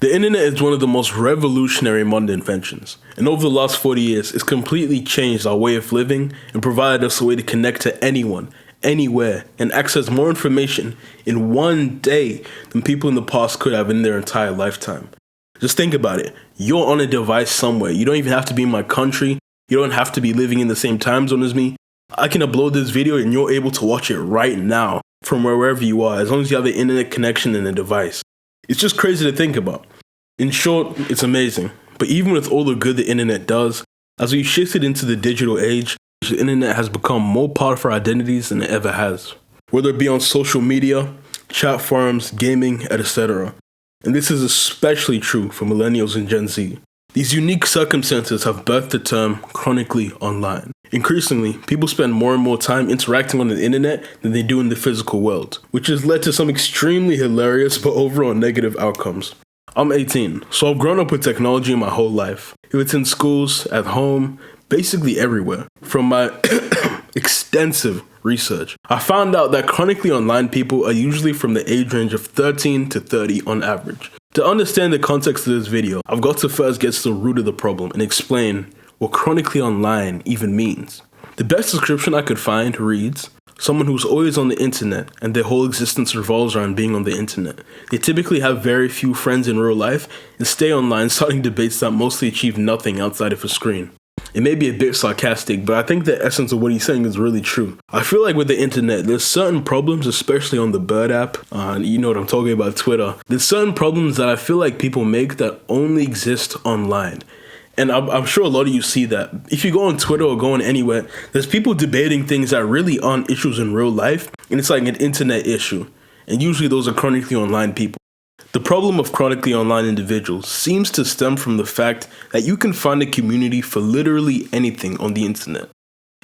The internet is one of the most revolutionary modern inventions, and over the last 40 years, it's completely changed our way of living and provided us a way to connect to anyone, anywhere, and access more information in one day than people in the past could have in their entire lifetime. Just think about it. You're on a device somewhere. You don't even have to be in my country. You don't have to be living in the same time zone as me. I can upload this video and you're able to watch it right now from wherever you are, as long as you have the internet connection and a device. It's just crazy to think about. In short, it's amazing. But even with all the good the internet does, as we shifted into the digital age, the internet has become more part of our identities than it ever has. Whether it be on social media, chat forums, gaming, etc. And this is especially true for millennials and Gen Z. These unique circumstances have birthed the term chronically online. Increasingly, people spend more and more time interacting on the internet than they do in the physical world, which has led to some extremely hilarious but overall negative outcomes. I'm 18, so I've grown up with technology my whole life. If it's in schools, at home, basically everywhere. From my extensive research, I found out that chronically online people are usually from the age range of 13 to 30 on average. To understand the context of this video, I've got to first get to the root of the problem and explain what chronically online even means. The best description I could find reads, someone who's always on the internet and their whole existence revolves around being on the internet. They typically have very few friends in real life and stay online starting debates that mostly achieve nothing outside of a screen. It may be a bit sarcastic, but I think the essence of what he's saying is really true. I feel like with the internet, there's certain problems, especially on the Bird app, you know what I'm talking about, Twitter. There's certain problems that I feel like people make that only exist online. And I'm sure a lot of you see that. If you go on Twitter or go on anywhere, there's people debating things that really aren't issues in real life, and it's like an internet issue. And usually those are chronically online people. The problem of chronically online individuals seems to stem from the fact that you can find a community for literally anything on the internet.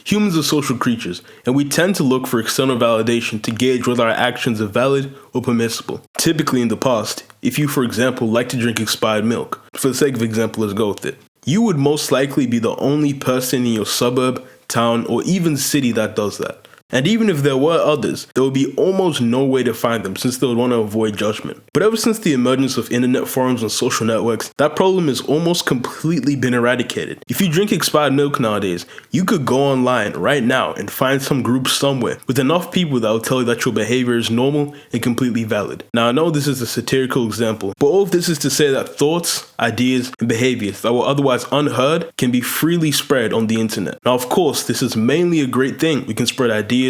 Humans are social creatures, and we tend to look for external validation to gauge whether our actions are valid or permissible. Typically in the past, if you, for example, like to drink expired milk, for the sake of example, let's go with it, you would most likely be the only person in your suburb, town, or even city that does that. And even if there were others, there would be almost no way to find them since they would want to avoid judgment. But ever since the emergence of internet forums and social networks, that problem has almost completely been eradicated. If you drink expired milk nowadays, you could go online right now and find some group somewhere with enough people that will tell you that your behavior is normal and completely valid. Now I know this is a satirical example, but all of this is to say that thoughts, ideas, and behaviors that were otherwise unheard can be freely spread on the internet. Now of course, this is mainly a great thing. We can spread ideas,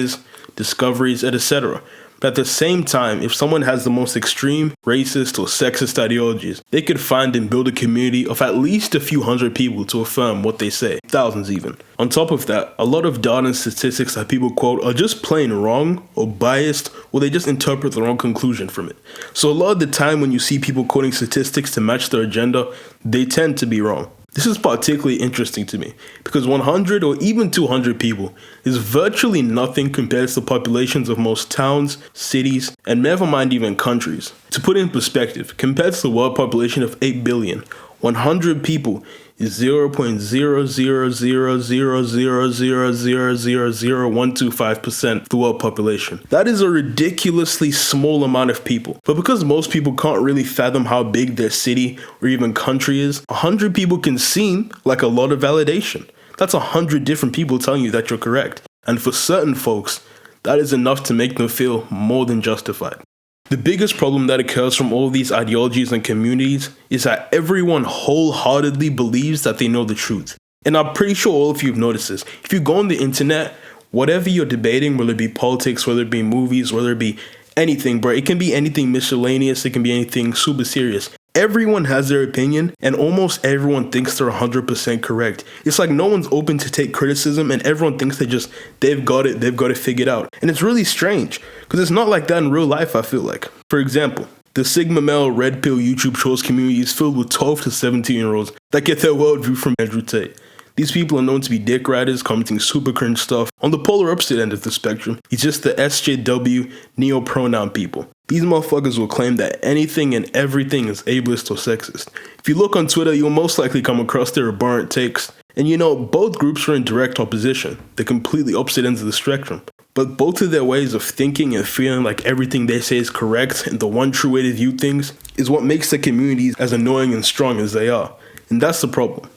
discoveries, etc. But at the same time, if someone has the most extreme, racist, or sexist ideologies, they could find and build a community of at least a few hundred people to affirm what they say, thousands even. On top of that, a lot of data and statistics that people quote are just plain wrong or biased, or they just interpret the wrong conclusion from it. So a lot of the time when you see people quoting statistics to match their agenda, they tend to be wrong. This is particularly interesting to me because 100 or even 200 people is virtually nothing compared to the populations of most towns, cities, and never mind even countries. To put it in perspective, compared to the world population of 8 billion, 100 people is 0.0000000000125% of the world population. That is a ridiculously small amount of people. But because most people can't really fathom how big their city or even country is, 100 people can seem like a lot of validation. That's 100 different people telling you that you're correct. And for certain folks, that is enough to make them feel more than justified. The biggest problem that occurs from all these ideologies and communities is that everyone wholeheartedly believes that they know the truth. And I'm pretty sure all of you have noticed this. If you go on the internet, whatever you're debating, whether it be politics, whether it be movies, whether it be anything, bro, it can be anything miscellaneous, it can be anything super serious. Everyone has their opinion, and almost everyone thinks they're 100% correct. It's like no one's open to take criticism, and everyone thinks they've got it figured out. And it's really strange, because it's not like that in real life, I feel like. For example, the Sigma Male Red Pill YouTube Trolls community is filled with 12 to 17-year-olds that get their worldview from Andrew Tate. These people are known to be dick riders, commenting super cringe stuff. On the polar opposite end of the spectrum, it's just the SJW neo-pronoun people. These motherfuckers will claim that anything and everything is ableist or sexist. If you look on Twitter, you'll most likely come across their abhorrent takes. And you know, both groups are in direct opposition, the completely opposite ends of the spectrum. But both of their ways of thinking and feeling like everything they say is correct and the one true way to view things is what makes the communities as annoying and strong as they are. And that's the problem.